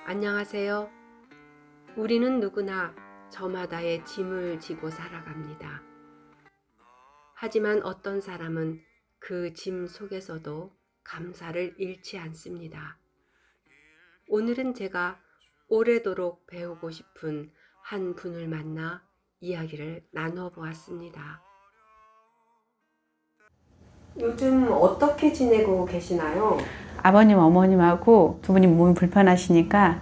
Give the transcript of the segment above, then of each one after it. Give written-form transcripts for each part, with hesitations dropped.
안녕하세요. 우리는 누구나 저마다의 짐을 지고 살아갑니다. 하지만 어떤 사람은 그 짐 속에서도 감사를 잃지 않습니다. 오늘은 제가 오래도록 배우고 싶은 한 분을 만나 이야기를 나눠 보았습니다. 요즘 어떻게 지내고 계시나요? 아버님, 어머님하고 두 분이 몸이 불편하시니까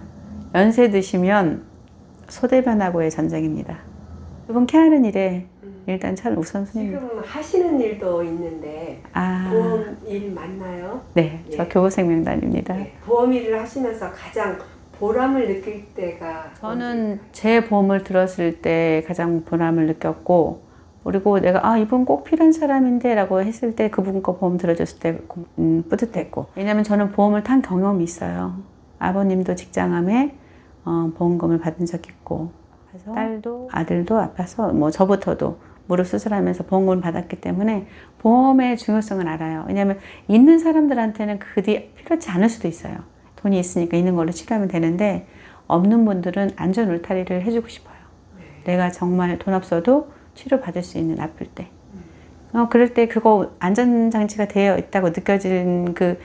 연세 드시면 소대변하고의 전쟁입니다. 두 분 케어하는 일에 일단 첫 우선순위입니다. 지금 하시는 일도 있는데 보험 일 맞나요? 네, 저 예. 교보생명단입니다. 네. 보험 일을 하시면서 가장 보람을 느낄 때가 저는 제 보험을 들었을 때 가장 보람을 느꼈고, 그리고 내가 이분 꼭 필요한 사람인데 라고 했을 때 그분 거 보험 들어줬을 때 뿌듯했고, 왜냐면 저는 보험을 탄 경험이 있어요. 아버님도 직장암에 보험금을 받은 적이 있고, 그래서 딸도 아들도 아파서 저부터도 무릎 수술하면서 보험금을 받았기 때문에 보험의 중요성을 알아요. 왜냐하면 있는 사람들한테는 그 뒤에 필요하지 않을 수도 있어요. 돈이 있으니까 있는 걸로 치료하면 되는데, 없는 분들은 안전 울타리를 해주고 싶어요. 내가 정말 돈 없어도 치료받을 수 있는 아플 때. 그럴 때 그거 안전장치가 되어 있다고 느껴진 그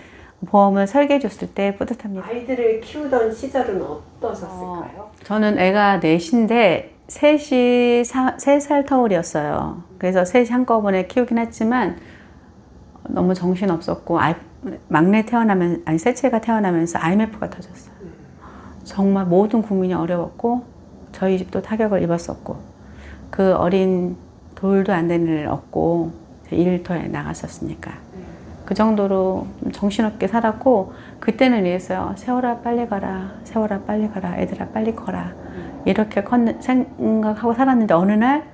보험을 설계해 줬을 때 뿌듯합니다. 아이들을 키우던 시절은 어떠셨을까요? 저는 애가 넷인데 셋이 3살 터울이었어요. 그래서 셋이 한꺼번에 키우긴 했지만 너무 정신없었고, 막내 셋째가 태어나면서 IMF가 터졌어요. 정말 모든 국민이 어려웠고, 저희 집도 타격을 입었었고, 그 어린 돌도 안 되는 애를 얻고 일터에 나갔었으니까 그 정도로 정신없게 살았고, 그때는 이랬어요. 세월아 빨리 가라, 세월아 빨리 가라, 애들아 빨리 커라, 이렇게 생각하고 살았는데 어느 날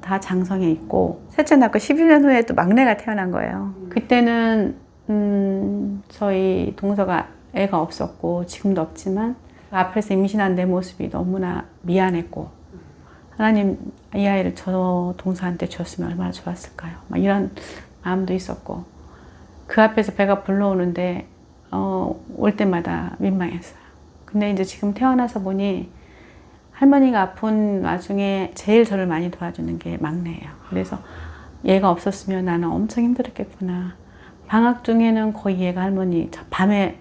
다 장성에 있고, 셋째 낳고 12년 후에 또 막내가 태어난 거예요. 그때는 저희 동서가 애가 없었고 지금도 없지만 앞에서 임신한 내 모습이 너무나 미안했고, 하나님 이 아이를 저 동서한테 줬으면 얼마나 좋았을까요? 막 이런 마음도 있었고, 그 앞에서 배가 불러오는데 올 때마다 민망했어요. 근데 이제 지금 태어나서 보니 할머니가 아픈 와중에 제일 저를 많이 도와주는 게 막내예요. 그래서 얘가 없었으면 나는 엄청 힘들었겠구나. 방학 중에는 거의 얘가 할머니 밤에,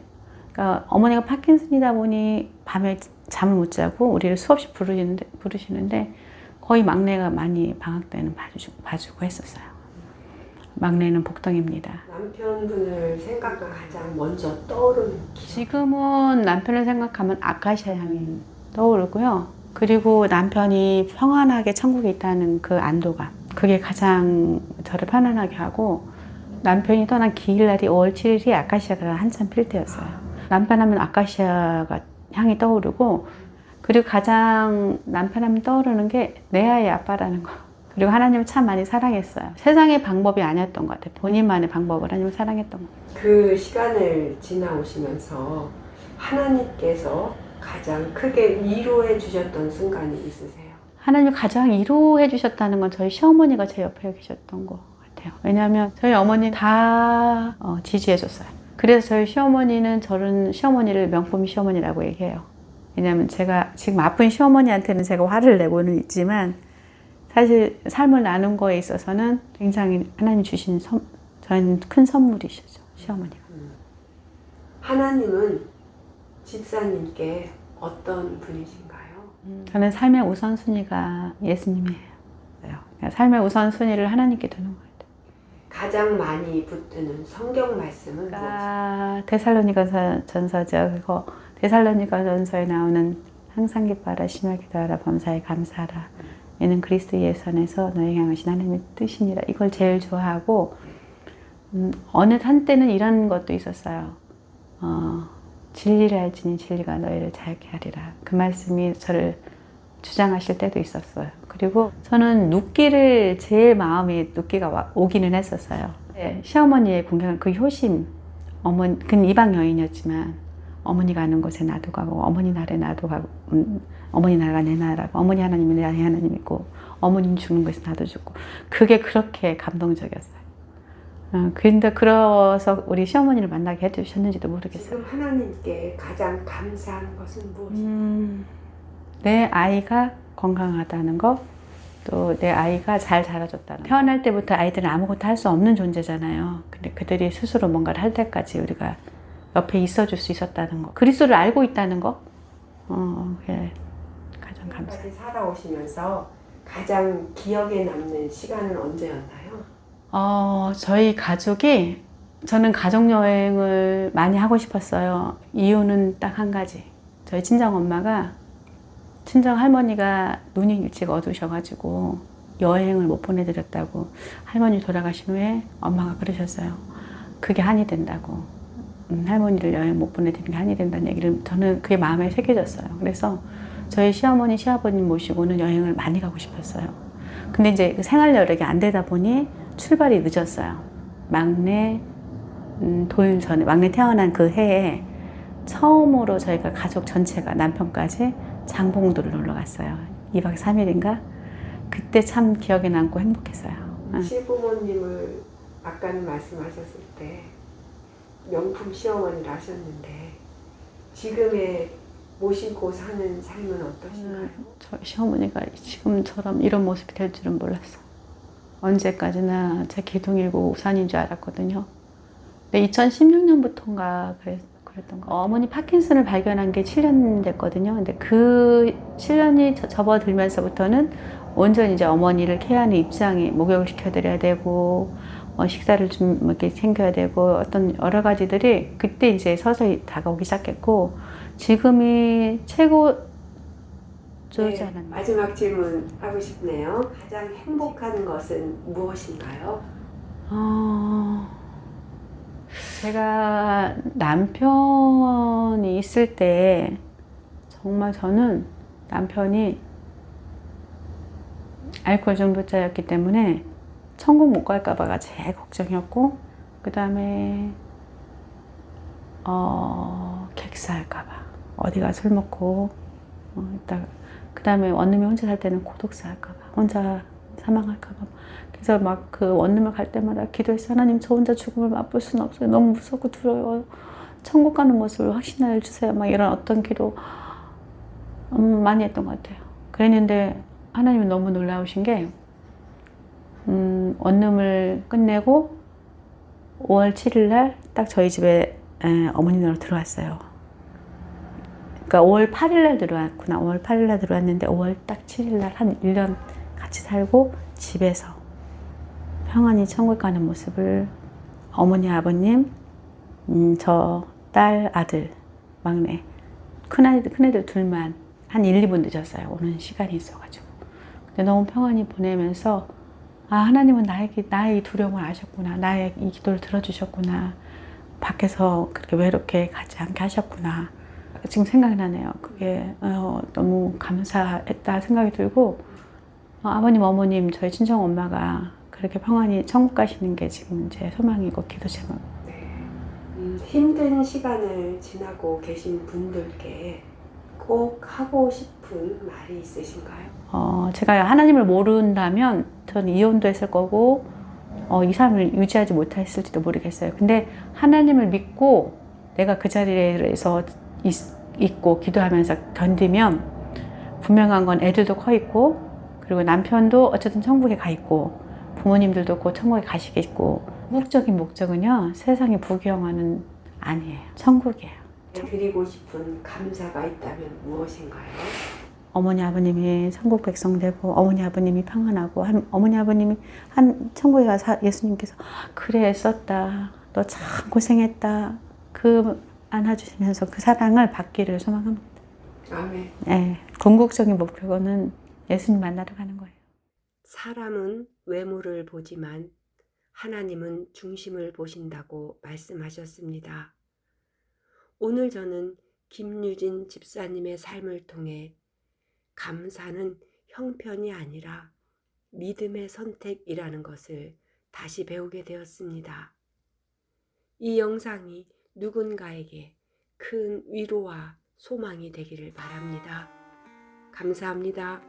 그러니까 어머니가 파킨슨이다 보니 밤에 잠을 못 자고 우리를 수없이 부르시는데 거의 막내가 많이 방학 때는 봐주고 했었어요. 막내는 복덩입니다. 남편분을 생각하면 가장 먼저 떠오르는 지금은 남편을 생각하면 아카시아 향이 떠오르고요. 그리고 남편이 평안하게 천국에 있다는 그 안도감, 그게 가장 저를 편안하게 하고, 남편이 떠난 기일날이 5월 7일이 아카시아가 한참 필 때였어요. 남편 하면 아카시아가 향이 떠오르고, 그리고 가장 남편 하면 떠오르는 게 내 아이의 아빠라는 거. 그리고 하나님을 참 많이 사랑했어요. 세상의 방법이 아니었던 것 같아요. 본인만의 방법을 하나님을 사랑했던 것 같아요. 그 시간을 지나오시면서 하나님께서 가장 크게 위로해 주셨던 순간이 있으세요? 하나님이 가장 위로해 주셨다는 건 저희 시어머니가 제 옆에 계셨던 것 같아요. 왜냐하면 저희 어머니 다 지지해 줬어요. 그래서 저희 시어머니는 저는 시어머니를 명품 시어머니라고 얘기해요. 왜냐하면 제가 지금 아픈 시어머니한테는 제가 화를 내고는 있지만, 사실 삶을 나눈 거에 있어서는 굉장히 하나님 주신 저희는 큰 선물이시죠, 시어머니가. 하나님은 집사님께 어떤 분이신가요? 저는 삶의 우선순위가 예수님이에요. 그러니까 삶의 우선순위를 하나님께 두는 것 같아요. 가장 많이 붙드는 성경 말씀은 무엇이죠? 데살로니가 전서죠. 그거 데살로니가 전서에 나오는 항상 기뻐하라, 심하게 기도하라, 범사에 감사하라. 이는 그리스도 예수 안에서 너에게 향하신 하나님의 뜻이니라. 이걸 제일 좋아하고, 어느 한때는 이런 것도 있었어요. 진리를 알지니 진리가 너희를 자유케 하리라. 그 말씀이 저를 주장하실 때도 있었어요. 그리고 저는 눕기를 제일 마음이 눕기가 오기는 했었어요. 네, 시어머니의 공경한 그 효심, 그는 이방 여인이었지만 어머니가 가는 곳에 나도 가고, 어머니 나라에 나도 가고, 어머니 나라가 내 나라고, 어머니 하나님이 내 하나님이고, 어머님 죽는 곳에 나도 죽고, 그게 그렇게 감동적이었어요. 근데 그래서 우리 시어머니를 만나게 해주셨는지도 모르겠어요. 지금 하나님께 가장 감사한 것은 무엇인가요? 내 아이가 건강하다는 거, 또 내 아이가 잘 자라줬다는 거. 태어날 때부터 아이들은 아무것도 할 수 없는 존재잖아요. 근데 그들이 스스로 뭔가를 할 때까지 우리가 옆에 있어줄 수 있었다는 거. 그리스도를 알고 있다는 거. 그게 가장 감사해요. 지금까지 살아오시면서 가장 기억에 남는 시간은 언제였나요? 저희 가족이, 저는 가족여행을 많이 하고 싶었어요. 이유는 딱 한 가지. 저희 친정엄마가, 친정할머니가 눈이 일찍 어두우셔가지고 여행을 못 보내드렸다고, 할머니 돌아가신 후에 엄마가 그러셨어요. 그게 한이 된다고. 할머니를 여행 못 보내드리는 게 한이 된다는 얘기를, 저는 그게 마음에 새겨졌어요. 그래서 저희 시어머니, 시아버님 모시고는 여행을 많이 가고 싶었어요. 근데 이제 그 생활 여력이 안 되다 보니 출발이 늦었어요. 막내 돌 전에, 막내 태어난 그 해에 처음으로 저희가 가족 전체가, 남편까지 장봉도를 놀러 갔어요. 2박 3일인가? 그때 참 기억에 남고 행복했어요. 시부모님을 아까는 말씀하셨을 때 명품 시어머니를 하셨는데 지금의 모시고 사는 삶은 어떠신가요? 저희 시어머니가 지금처럼 이런 모습이 될 줄은 몰랐어. 언제까지나 제 기둥이고 우산인 줄 알았거든요. 근데 2016년부터인가 그랬던 거. 어머니 파킨슨을 발견한 게 7년 됐거든요. 근데 그 7년이 접어들면서부터는 온전히 이제 어머니를 케어하는 입장이, 목욕을 시켜드려야 되고, 식사를 좀 이렇게 챙겨야 되고, 어떤 여러 가지들이 그때 이제 서서히 다가오기 시작했고, 지금이 최고조지 않았나요? 마지막 질문 하고 싶네요. 가장 행복한 것은 무엇인가요? 제가 남편이 있을 때 정말 저는 남편이 알코올 중독자였기 때문에 천국 못 갈까 봐가 제일 걱정이었고, 그 다음에 객사할까 봐, 어디가 술 먹고 있다가, 그 다음에 원룸에 혼자 살 때는 고독사 할까 봐, 혼자 사망할까 봐. 그래서 막 그 원룸에 갈 때마다 기도했어. 하나님, 저 혼자 죽음을 맛볼 수는 없어요. 너무 무섭고 두려워요. 천국 가는 모습을 확신을 주세요. 막 이런 어떤 기도 많이 했던 것 같아요. 그랬는데 하나님은 너무 놀라우신 게, 원룸을 끝내고 5월 7일 날 딱 저희 집에 어머니네로 들어왔어요. 그러니까 5월 8일 날 들어왔구나. 5월 8일 날 들어왔는데 5월 딱 7일 날 한 1년 같이 살고 집에서 평안히 천국 가는 모습을 어머니, 아버님, 저 딸, 아들, 막내, 큰애들 둘만 한 1, 2분 늦었어요. 오는 시간이 있어가지고. 근데 너무 평안히 보내면서, 하나님은 나의 두려움을 아셨구나. 나의 이 기도를 들어주셨구나. 밖에서 그렇게 외롭게 가지 않게 하셨구나. 지금 생각이 나네요. 그게 너무 감사했다 생각이 들고, 아버님, 어머님, 저희 친정 엄마가 그렇게 평안히 천국 가시는 게 지금 제 소망이고 기도 제목. 힘든 시간을 지나고 계신 분들께 꼭 하고 싶은 말이 있으신가요? 제가 하나님을 모른다면 저는 이혼도 했을 거고, 이 삶을 유지하지 못했을지도 모르겠어요. 근데 하나님을 믿고 내가 그 자리에서 있고 기도하면서 견디면, 분명한 건 애들도 커 있고, 그리고 남편도 어쨌든 천국에 가 있고, 부모님들도 곧 천국에 가시겠고, 궁극적인 목적은요, 세상의 부귀영화는 아니에요. 천국이에요. 드리고 싶은 감사가 있다면 무엇인가요? 어머니 아버님이 천국 백성 되고, 어머니 아버님이 평안하고, 어머니 아버님이 천국에 가서 예수님께서 그래 애썼다, 너 참 고생했다, 그 안아주시면서 그 사랑을 받기를 소망합니다. 아멘. 네, 궁극적인 목표는 예수님 만나러 가는 거예요. 사람은 외모를 보지만 하나님은 중심을 보신다고 말씀하셨습니다. 오늘 저는 김유진 집사님의 삶을 통해 감사는 형편이 아니라 믿음의 선택이라는 것을 다시 배우게 되었습니다. 이 영상이 누군가에게 큰 위로와 소망이 되기를 바랍니다. 감사합니다.